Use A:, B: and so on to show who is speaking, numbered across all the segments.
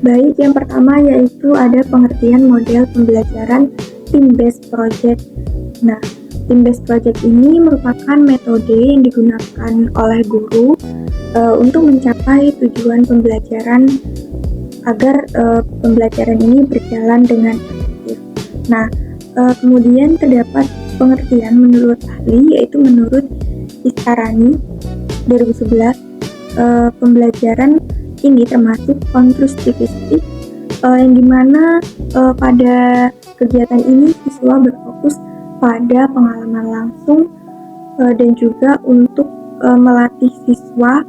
A: Baik, yang pertama yaitu ada pengertian model pembelajaran team-based project. Nah, team-based project ini merupakan metode yang digunakan oleh guru untuk mencapai tujuan pembelajaran agar pembelajaran ini berjalan dengan efektif. Nah, kemudian terdapat pengertian menurut ahli, yaitu menurut Istarani 2011, pembelajaran ini termasuk konstruktivistik, yang dimana pada kegiatan ini siswa berfokus pada pengalaman langsung dan juga untuk melatih siswa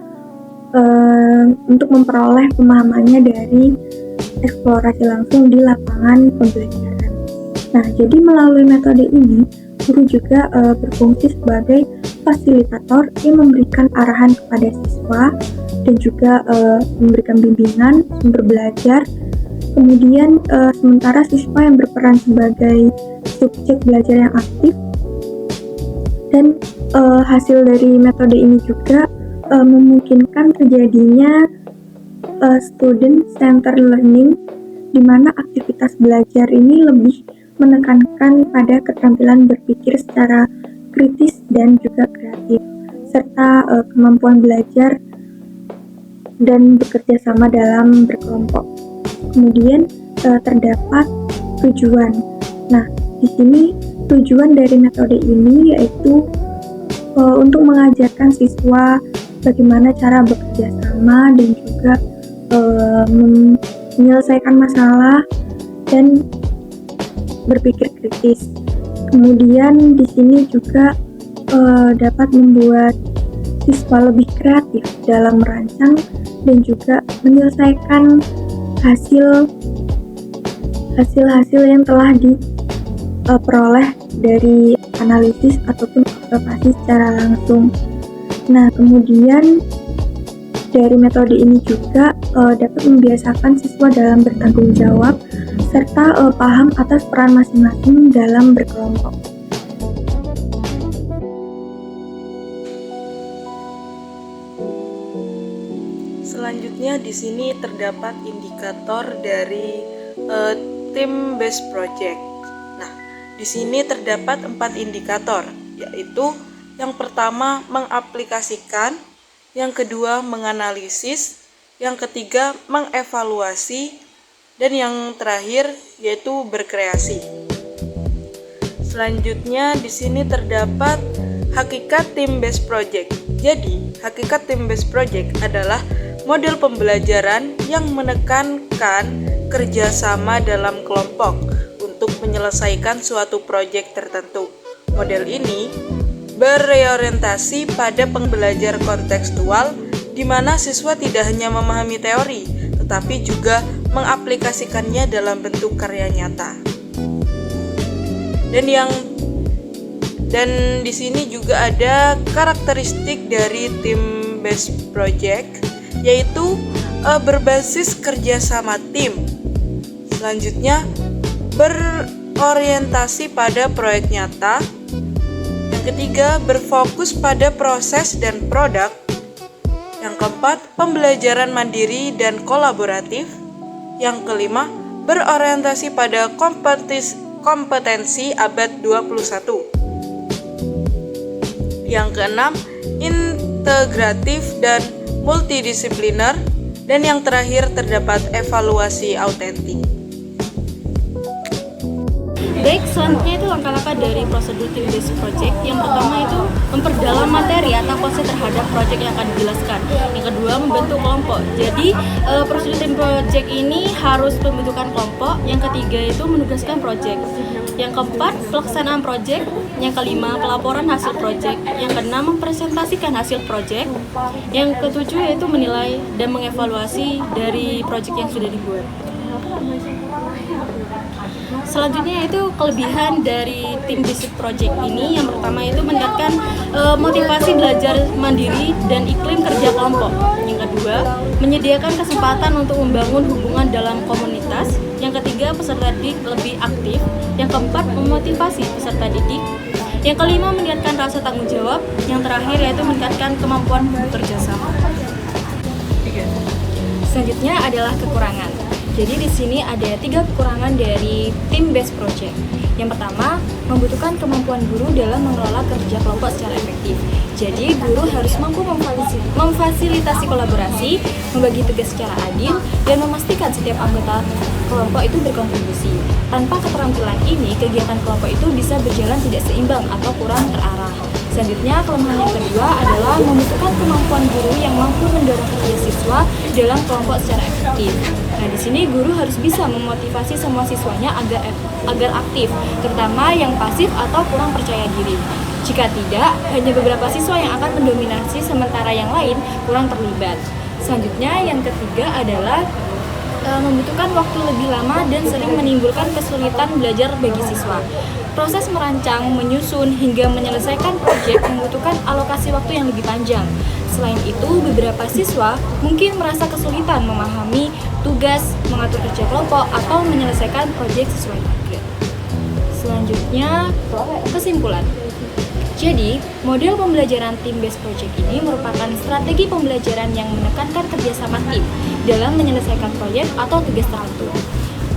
A: untuk memperoleh pemahamannya dari eksplorasi langsung di lapangan pembelajaran. Nah, jadi melalui metode ini, guru juga berfungsi sebagai fasilitator yang memberikan arahan kepada siswa dan juga memberikan bimbingan, sumber belajar. Kemudian sementara siswa yang berperan sebagai subjek belajar yang aktif, dan hasil dari metode ini juga memungkinkan terjadinya student centered learning, di mana aktivitas belajar ini lebih menekankan pada keterampilan berpikir secara kritis dan juga kreatif, serta kemampuan belajar dan bekerja sama dalam berkelompok. Kemudian terdapat tujuan. Nah, di sini tujuan dari metode ini yaitu untuk mengajarkan siswa bagaimana cara bekerja sama dan juga menyelesaikan masalah dan berpikir kritis. Kemudian di sini juga dapat membuat siswa lebih kreatif dalam merancang dan juga menyelesaikan hasil-hasil yang telah diperoleh dari analisis ataupun observasi secara langsung. Nah, kemudian dari metode ini juga dapat membiasakan siswa dalam bertanggung jawab serta paham atas peran masing-masing dalam berkelompok.
B: Selanjutnya di sini terdapat indikator dari team based project. Nah, di sini terdapat 4 indikator, yaitu yang pertama mengaplikasikan, yang kedua menganalisis, yang ketiga mengevaluasi, dan yang terakhir yaitu berkreasi. Selanjutnya di sini terdapat hakikat team based project. Jadi, hakikat team based project adalah model pembelajaran yang menekankan kerjasama dalam kelompok untuk menyelesaikan suatu proyek tertentu. Model ini berorientasi pada pembelajar kontekstual, di mana siswa tidak hanya memahami teori, tetapi juga mengaplikasikannya dalam bentuk karya nyata. Dan di sini juga ada karakteristik dari team based project, yaitu berbasis kerjasama tim. Selanjutnya berorientasi pada proyek nyata. Yang ketiga berfokus pada proses dan produk. Yang keempat pembelajaran mandiri dan kolaboratif. Yang kelima berorientasi pada kompetensi abad 21. Yang keenam integratif dan multidisipliner, dan yang terakhir terdapat evaluasi autentik.
C: Baik, selanjutnya itu langkah-langkah dari prosedur team based project. Yang pertama itu memperdalam materi atau konsep terhadap project yang akan dijelaskan. Yang kedua, membentuk kelompok. Jadi prosedur team project ini harus pembentukan kelompok. Yang ketiga itu menugaskan project. Yang keempat, pelaksanaan project. Yang kelima, pelaporan hasil project. Yang keenam, mempresentasikan hasil project. Yang ketujuh yaitu menilai dan mengevaluasi dari project yang sudah dibuat. Selanjutnya itu kelebihan dari tim based project ini. Yang pertama itu meningkatkan motivasi belajar mandiri dan iklim kerja kelompok. Yang kedua, menyediakan kesempatan untuk membangun hubungan dalam komunitas. Yang ketiga, peserta didik lebih aktif. Yang keempat, memotivasi peserta didik. Yang kelima, meningkatkan rasa tanggung jawab. Yang terakhir yaitu meningkatkan kemampuan bekerja sama. Selanjutnya adalah kekurangan. Jadi di sini ada 3 kekurangan dari tim based project. Yang pertama, membutuhkan kemampuan guru dalam mengelola kerja kelompok secara efektif. Jadi guru harus mampu memfasilitasi kolaborasi, membagi tugas secara adil, dan memastikan setiap anggota kelompok itu berkontribusi. Tanpa keterampilan ini, kegiatan kelompok itu bisa berjalan tidak seimbang atau kurang terarah. Selanjutnya, kelemahan yang kedua adalah membutuhkan kemampuan guru yang mampu mendorong kerja siswa dalam kelompok secara efektif. Nah, di sini guru harus bisa memotivasi semua siswanya agar aktif, terutama yang pasif atau kurang percaya diri. Jika tidak, hanya beberapa siswa yang akan mendominasi sementara yang lain kurang terlibat. Selanjutnya, yang ketiga adalah membutuhkan waktu lebih lama dan sering menimbulkan kesulitan belajar bagi siswa. Proses merancang, menyusun, hingga menyelesaikan proyek membutuhkan alokasi waktu yang lebih panjang. Selain itu, beberapa siswa mungkin merasa kesulitan memahami tugas, mengatur kerja kelompok, atau menyelesaikan proyek sesuai target. Selanjutnya, kesimpulan. Jadi, model pembelajaran team-based project ini merupakan strategi pembelajaran yang menekankan kerjasama tim dalam menyelesaikan proyek atau tugas tertentu.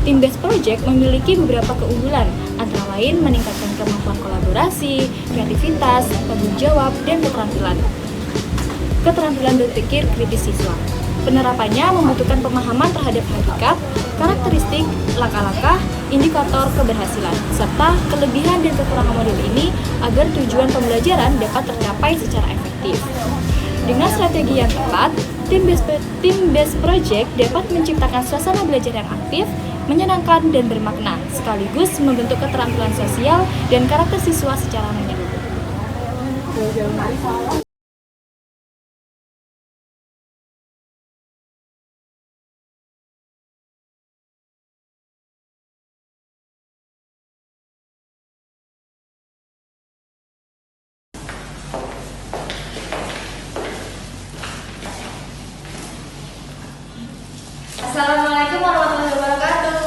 C: Team-based project memiliki beberapa keunggulan, antara lain meningkatkan kemampuan kolaborasi, kreativitas, tanggung jawab, dan keterampilan berpikir kritis siswa. Penerapannya membutuhkan pemahaman terhadap hakikat, karakteristik, langkah-langkah, indikator keberhasilan, serta kelebihan dan kekurangan model ini agar tujuan pembelajaran dapat tercapai secara efektif. Dengan strategi yang tepat, team-based project dapat menciptakan suasana belajar yang aktif, menyenangkan, dan bermakna, sekaligus membentuk keterampilan sosial dan karakter siswa secara menyeluruh.
D: Assalamualaikum warahmatullahi wabarakatuh.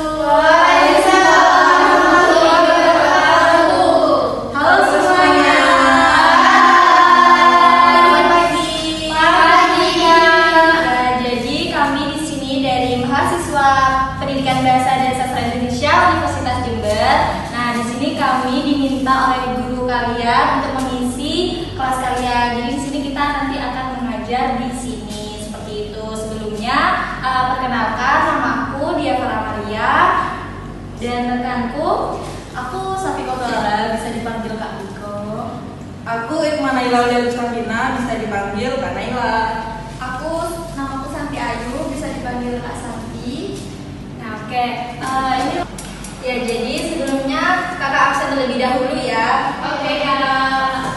D: Halo semuanya. Selamat pagi. Jadi kami di sini dari mahasiswa Pendidikan Bahasa dan Sastra Indonesia Universitas Jember. Nah, di sini kami diminta oleh guru kalian untuk mengisi kelas kalian. Jadi di sini kita nanti akan mengajar di sini seperti itu. Sebelumnya perkenalkan, nama aku Dia Faramaria dan rekanku, aku Safi Kotola, bisa dipanggil Kak Biko.
B: Aku Ikmanaila Lustabina, bisa dipanggil Kak Naila.
D: Namaku Santi Ayu, bisa dipanggil Kak Santi. Nah, oke. Ini ya, jadi sebelumnya kakak absen terlebih dahulu ya. Oke, Kak.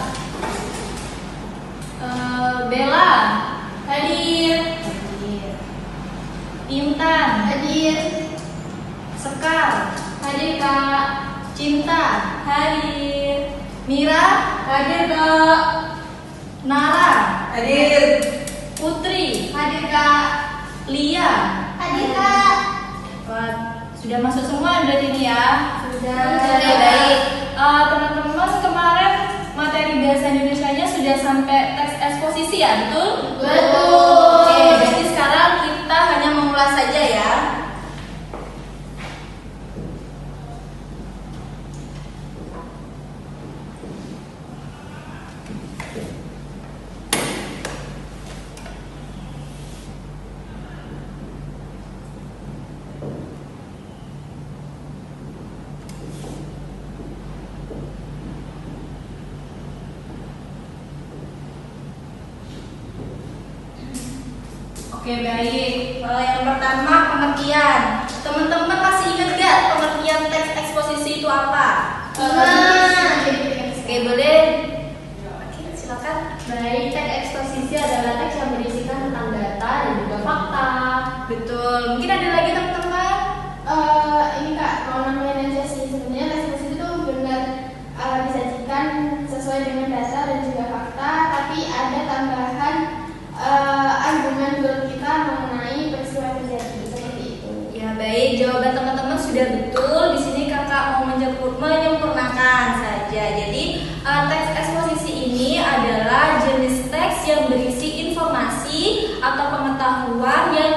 D: Bella hadir. Intan hadir. Sekar hadir, Kak. Cinta hadir. Mira hadir, Kak. Nara
B: Hadir.
D: Putri hadir, Kak. Lia hadir, Kak. Wah, sudah masuk semua berarti ini ya? Sudah. Oke, baik. Teman-teman, kemarin materi bahasa Indonesianya sudah sampai teks eksposisi ya, betul?
E: Betul.
D: Oke, berarti sekarang kita hanya mengulas saja ya. Oke, baik. Yang pertama, pengertian. Teman-teman masih ingat gak pengertian teks eksposisi itu apa? Oke, boleh. Oke, silakan.
E: Baik, teks eksposisi adalah teks yang berisikan tentang data dan juga fakta.
D: Betul. Mungkin ada lagi teman-teman?
E: Ini Kak, kalau namanya aja sih sebenarnya teks eksposisi itu benar disajikan sesuai dengan data dan juga fakta, tapi ada tambahan argumen menurut kita mengenai peristiwa yang terjadi seperti itu.
D: Ya, baik. Jawaban teman-teman sudah betul. Di sini kakak mau menyempurnakan saja. Jadi teks eksposisi ini adalah jenis teks yang berisi informasi atau pengetahuan yang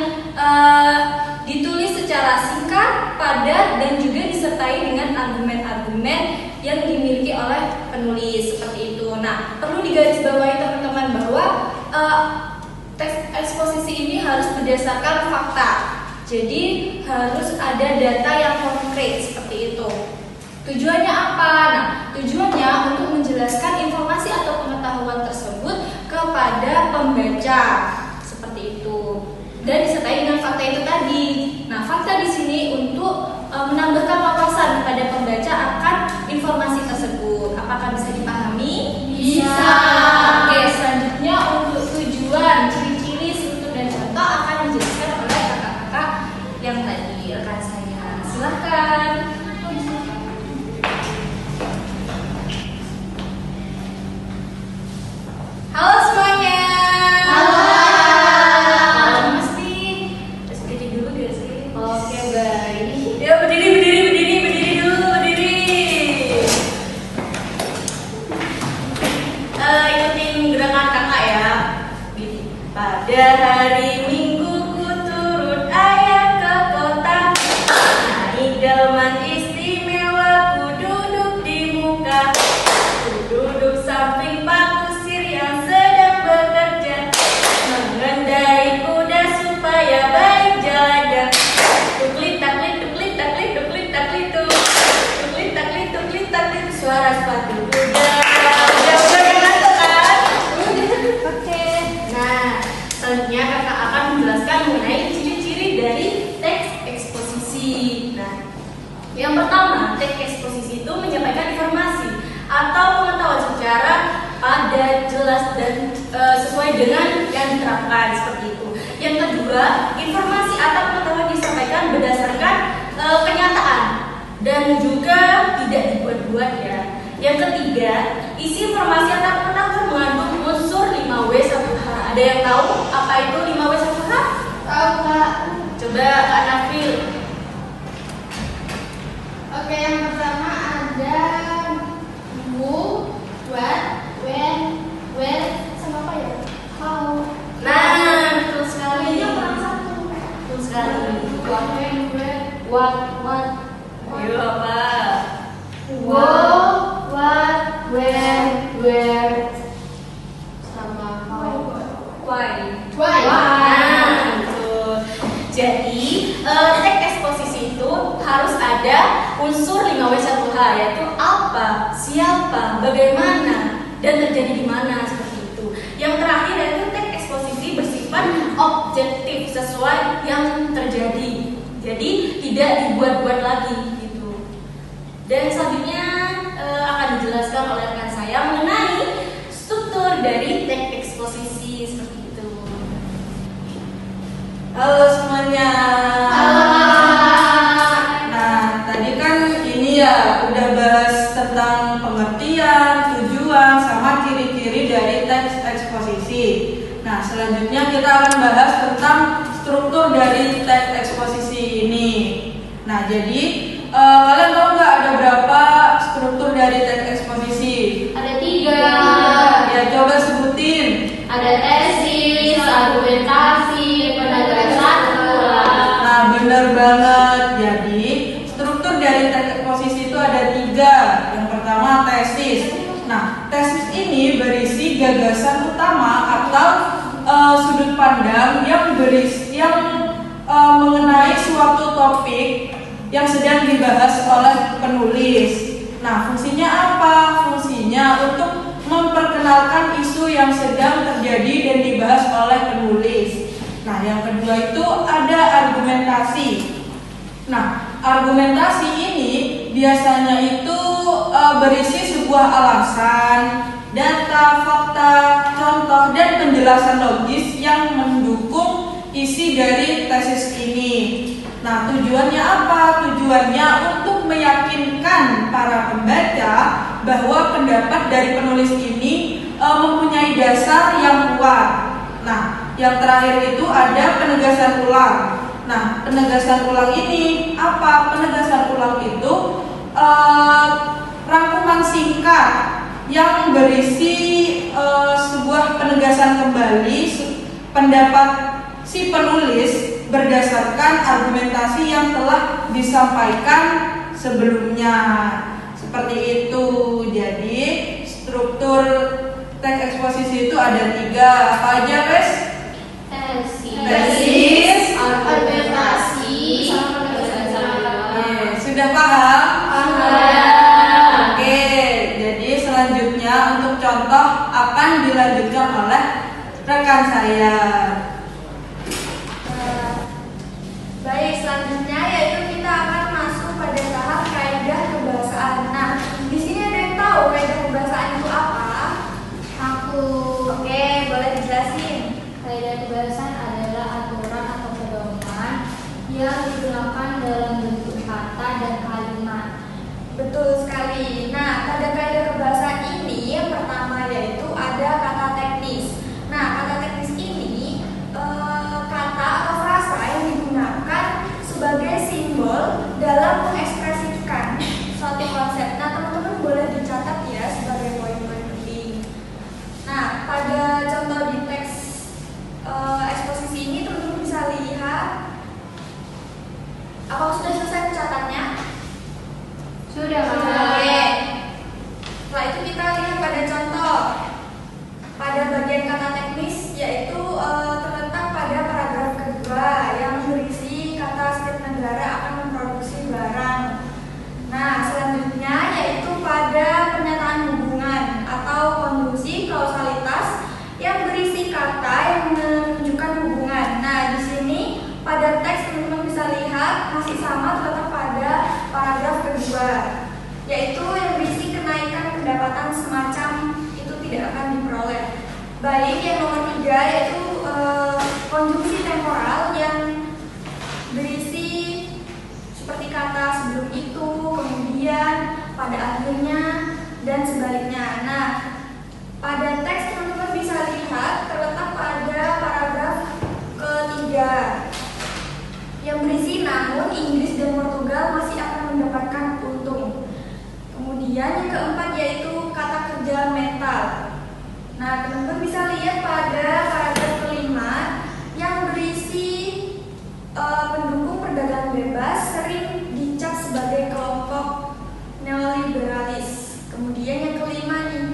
D: ditulis secara padat dan juga disertai dengan argumen-argumen yang dimiliki oleh penulis seperti itu. Nah, perlu digarisbawahi teman-teman bahwa teks eksposisi ini harus berdasarkan fakta. Jadi harus ada data yang konkret seperti itu. Tujuannya apa? Nah, tujuannya untuk menjelaskan informasi atau pengetahuan tersebut kepada pembaca seperti itu. Dan disertai dengan fakta itu tadi. Nah, fakta di sini untuk menambahkan wawasan kepada pembaca akan informasi tersebut. Apakah bisa dipahami?
E: Bisa.
D: Oke, selanjutnya untuk tujuan, ciri-ciri, struktur dan contoh akan dijelaskan oleh kakak-kakak yang tadi rekan saya. Silakan. Halo semuanya. Halo. Mesti harus berdiri dulu gak sih? Oke, baik. Ya, berdiri dulu, berdiri. Ikutin gerakan kakak ya. Gini. Pada hari Minggu ku turut ayah ke kota, naik delman istimewa, ku duduk di muka, ku duduk samping Pak Kusir yang sedang bekerja, mengendai kuda supaya baik jalannya. Tuklit taklit tuklit taklit tuklit taklit tuklit taklit tuklit taklit, suara sepatu kuda. Udah ngantuk kan? Oke. Nah, selanjutnya kakak akan menjelaskan mengenai ciri-ciri dari teks eksposisi. Nah, yang pertama, teks eksposisi itu menyampaikan informasi atau pengetahuan secara padat, jelas dan sesuai dengan yang diterapkan seperti itu. Yang kedua, informasi atau pengetahuan disampaikan berdasarkan kenyataan dan juga tidak dibuat-buat ya. Yang ketiga, isi informasi atau pengetahuan mengandung unsur 5W1H. Ada yang tahu apa itu 5W1H?
E: Tahu Kak?
D: Coba Kak Nafil.
E: Oke, yang pertama ada who, what, when, where, sama apa ya? How.
D: Nah, betul sekali.
E: Ini kurang satu.
D: Betul sekali.
E: What, when, where,
D: What? Ayo apa?
E: Wo, what, when, where, sama how.
D: Why?
E: Why.
D: Nah, betul. Jadi, teks eksposisi itu harus ada unsur 5W1H, yaitu apa, siapa, bagaimana, dan terjadi di mana seperti itu. Yang terakhir yaitu teks eksposisi bersifat objektif sesuai yang terjadi. Jadi tidak dibuat-buat lagi gitu. Dan selanjutnya akan dijelaskan oleh rekan saya mengenai struktur dari teks eksposisi seperti itu.
B: Halo semuanya.
E: Halo.
B: Nah, tadi kan ini ya udah bahas tentang pengertian, tujuan, sama ciri-ciri dari teks eksposisi. Nah, selanjutnya kita akan bahas tentang struktur dari teks eksposisi ini. Nah, jadi kalian tahu nggak ada berapa struktur dari teks eksposisi?
E: Ada 3.
B: Ya, coba sebutin.
E: Ada tesis, argumentasi, penegasan ulang.
B: Nah, bener banget. Jadi, struktur dari teks eksposisi itu ada 3. Yang pertama tesis. Nah, tesis ini berisi gagasan utama atau sudut pandang yang mengenai suatu topik yang sedang dibahas oleh penulis. Nah, fungsinya apa? Fungsinya untuk memperkenalkan isu yang sedang terjadi dan dibahas oleh penulis. Nah, yang kedua itu ada argumentasi. Nah, argumentasi ini biasanya itu berisi sebuah alasan, data, fakta, contoh, dan penjelasan logis yang mendukung isi dari tesis ini. Nah, tujuannya apa? Tujuannya untuk meyakinkan para pembaca bahwa pendapat dari penulis ini mempunyai dasar yang kuat. Nah, yang terakhir itu ada penegasan ulang. Nah, penegasan ulang ini apa? Penegasan ulang itu rangkuman singkat yang berisi sebuah penegasan kembali pendapat si penulis berdasarkan argumentasi yang telah disampaikan sebelumnya. Seperti itu. Jadi struktur teks eksposisi itu ada 3. Apa aja, Wes? Tesis,
E: argumentasi,
B: sudah paham?
E: Paham.
B: Oke, jadi selanjutnya untuk contoh akan dilanjutkan oleh rekan saya.
D: Baik, selanjutnya yaitu kita akan masuk pada tahap kaidah kebahasaan. Nah, di sini ada yang tahu kaidah kebahasaan itu apa?
E: Aku.
D: Oke, boleh dijelasin.
E: Kaidah kebahasaan adalah aturan atau pedoman yang digunakan dalam bentuk kata dan kalimat.
D: Betul sekali. Nah, pada kaidah kebahasaan ini yang pertama yaitu ada kata teknis. Nah, kata teknis ini kata atau frasa yang digunakan sebagai simbol dalam mengekspresikan suatu konsep. Nah, teman-teman boleh dicatat ya sebagai poin-poin penting. Nah, pada contoh di teks eksposisi ini teman-teman bisa lihat. Apa sudah selesai mencatatnya?
E: Sudah,
D: Oke. Setelah itu kita lihat pada contoh. Pada bagian kata teknis yaitu terletak pada paragraf kedua yang berisi kata setiap negara akan memproduksi barang. Nah, selanjutnya yaitu pada pernyataan hubungan atau konjungsi kausalitas yang berisi kata yang menunjukkan hubungan. Nah, di sini pada teks teman-teman bisa lihat masih sama terletak pada paragraf kedua, yaitu yang berisi kenaikan pendapatan semacam itu tidak akan diperoleh. Baik, yang nomor 3 yaitu konjungsi temporal yang berisi seperti kata sebelum itu, kemudian, pada akhirnya, dan sebaliknya. Nah, pada teks teman-teman bisa lihat terletak pada paragraf ketiga yang berisi namun Inggris dan Portugal masih akan mendapatkan untung. Kemudian yang keempat yaitu kata kerja mental. Nah, teman-teman bisa lihat pada paragraf kelima yang berisi pendukung perdagangan bebas sering dicap sebagai kelompok neoliberalis. Kemudian yang kelima nih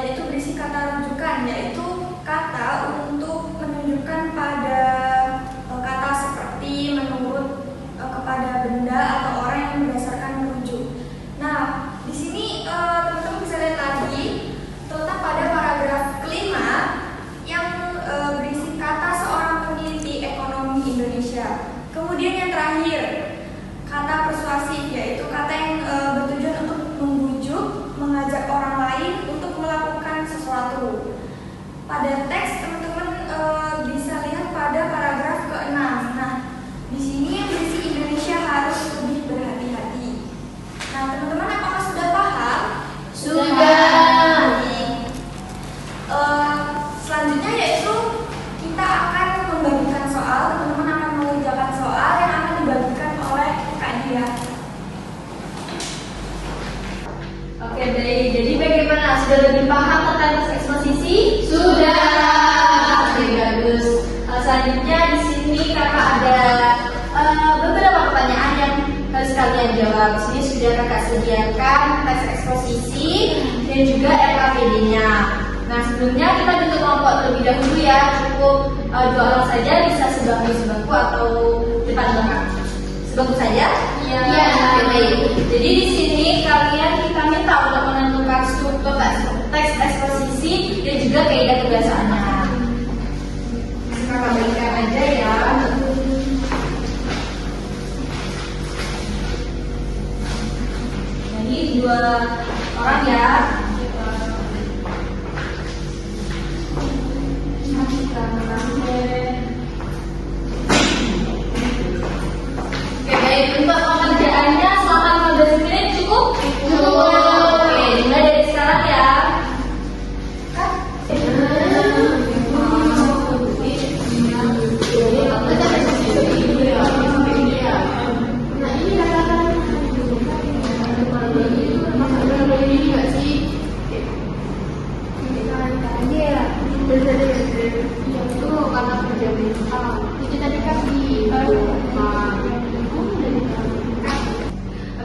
D: yaitu berisi kata rujukan, yaitu kata untuk menunjukkan pada kata seperti, menurut, kepada benda atau orang yang berdasarkan merujuk. Nah, di sini teman-teman bisa lihat lagi terletak pada paragraf kelima yang berisi kata seorang peneliti ekonomi Indonesia. Kemudian yang terakhir kata persuasif, yaitu kata yang bertujuan untuk membujuk, mengajak orang lain untuk melakukan sesuatu. Pada teks teman-teman bisa lihat pada paragraf ke-6. Nah, di sini yang berisi Indonesia harus lebih berhati-hati. Nah, teman-teman apakah sudah paham?
E: Sudah.
D: Selanjutnya yaitu kita akan membagikan soal. Teman-teman akan mengerjakan soal yang akan dibagikan oleh Kak Dia.
E: Oke, baik. Jadi bagaimana? Sudah lebih paham tentang teks eksposisi? Sudah. Oke, bagus. Selanjutnya di sini kakak ada beberapa pertanyaan yang harus kalian jawab. Di sini sudah kakak sediakan teks eksposisi dan juga RKPD-nya. Nah, sebelumnya kita bentuk kelompok terlebih dahulu ya. Cukup 2 orang saja, bisa sebangku atau depan belakang. Sebangku saja?
D: Iya.
E: Oke, baik. Jadi di sini kita minta untuk menentukan struktur teks eksposisi dan juga kaidah kebiasaannya. Kakak berikan aja ya. Jadi 2 orang ya. Oke, baik. Untuk pengerjaannya selama 15 menit cukup? Oke, mulai dari sekarang ya. karena kerja itu tadi kan di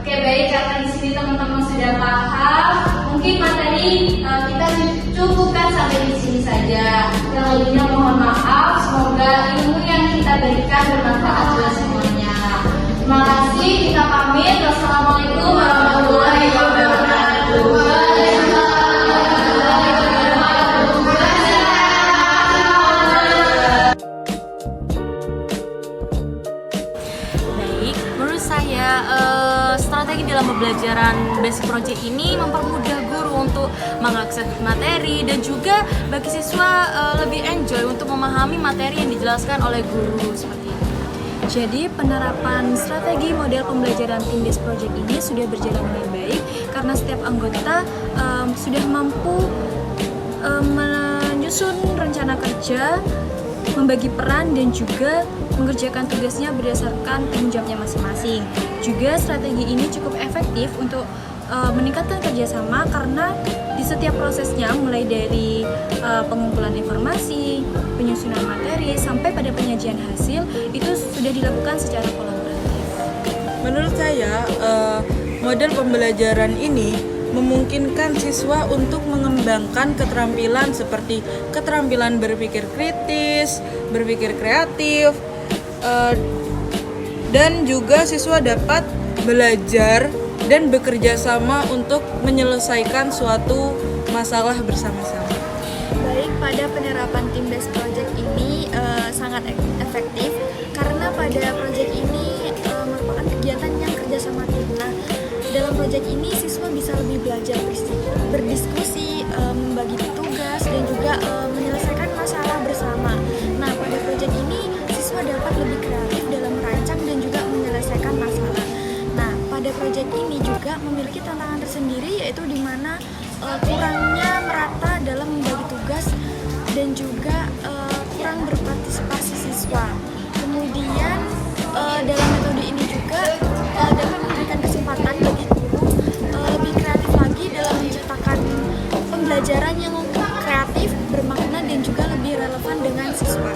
D: Oke, baik, karena di sini teman-teman sudah paham, mungkin materi kita cukupkan sampai di sini saja. Yang lainnya mohon maaf, semoga ilmu yang kita berikan bermanfaat buat semuanya. Terima kasih, kita pamit. Wassalamualaikum warahmatullahi wabarakatuh.
C: Baik, menurut saya strategi dalam pembelajaran basic project ini mempermudah guru untuk mengakses materi dan juga bagi siswa lebih enjoy untuk memahami materi yang dijelaskan oleh guru seperti itu.
F: Jadi penerapan strategi model pembelajaran team based project ini sudah berjalan dengan baik karena setiap anggota sudah mampu menyusun rencana kerja, membagi peran dan juga mengerjakan tugasnya berdasarkan tanggung jawabnya masing-masing. Juga strategi ini cukup efektif untuk meningkatkan kerjasama karena di setiap prosesnya mulai dari pengumpulan informasi, penyusunan materi, sampai pada penyajian hasil itu sudah dilakukan secara kolaboratif.
B: Menurut saya, model pembelajaran ini memungkinkan siswa untuk mengembangkan keterampilan seperti keterampilan berpikir kritis, berpikir kreatif, dan juga siswa dapat belajar dan bekerja sama untuk menyelesaikan suatu masalah bersama-sama.
F: Baik, pada penerapan team based project ini sangat efektif karena pada project ini merupakan kegiatan yang kerjasama tim. Nah, dalam project ini siswa bisa lebih belajar berdiskusi, membagi tugas dan juga menyelesaikan masalah bersama. Nah, pada project ini siswa dapat lebih kreatif dalam merancang dan juga menyelesaikan masalah. Nah, pada project ini juga memiliki tantangan tersendiri yaitu di mana kurangnya merata dalam membagi tugas dan juga kurang berpartisipasi siswa. Kemudian dalam metode ini juga dapat memberikan kesempatan bagi guru lebih kreatif lagi dalam menciptakan pembelajaran yang kreatif, bermakna dan juga lebih relevan dengan siswa.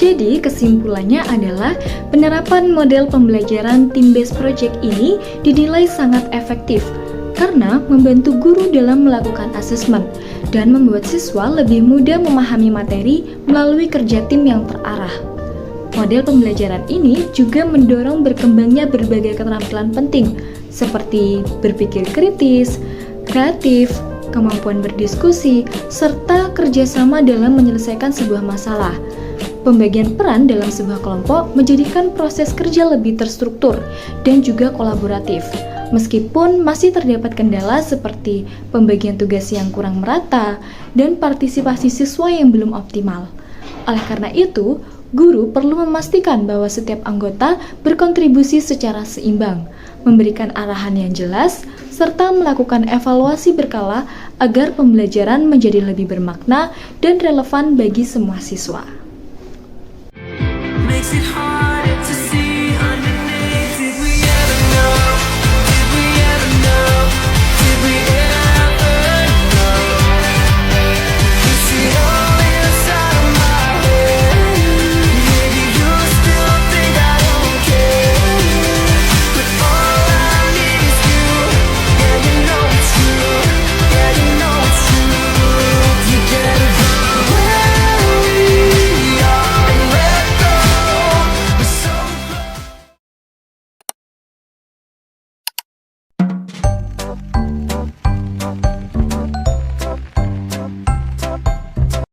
G: Jadi kesimpulannya adalah penerapan model pembelajaran team-based project ini dinilai sangat efektif karena membantu guru dalam melakukan asesmen dan membuat siswa lebih mudah memahami materi melalui kerja tim yang terarah. Model pembelajaran ini juga mendorong berkembangnya berbagai keterampilan penting seperti berpikir kritis, kreatif, kemampuan berdiskusi, serta kerjasama dalam menyelesaikan sebuah masalah. Pembagian peran dalam sebuah kelompok menjadikan proses kerja lebih terstruktur dan juga kolaboratif. Meskipun masih terdapat kendala seperti pembagian tugas yang kurang merata dan partisipasi siswa yang belum optimal. Oleh karena itu, guru perlu memastikan bahwa setiap anggota berkontribusi secara seimbang, memberikan arahan yang jelas, serta melakukan evaluasi berkala agar pembelajaran menjadi lebih bermakna dan relevan bagi semua siswa.
H: Makes it hard.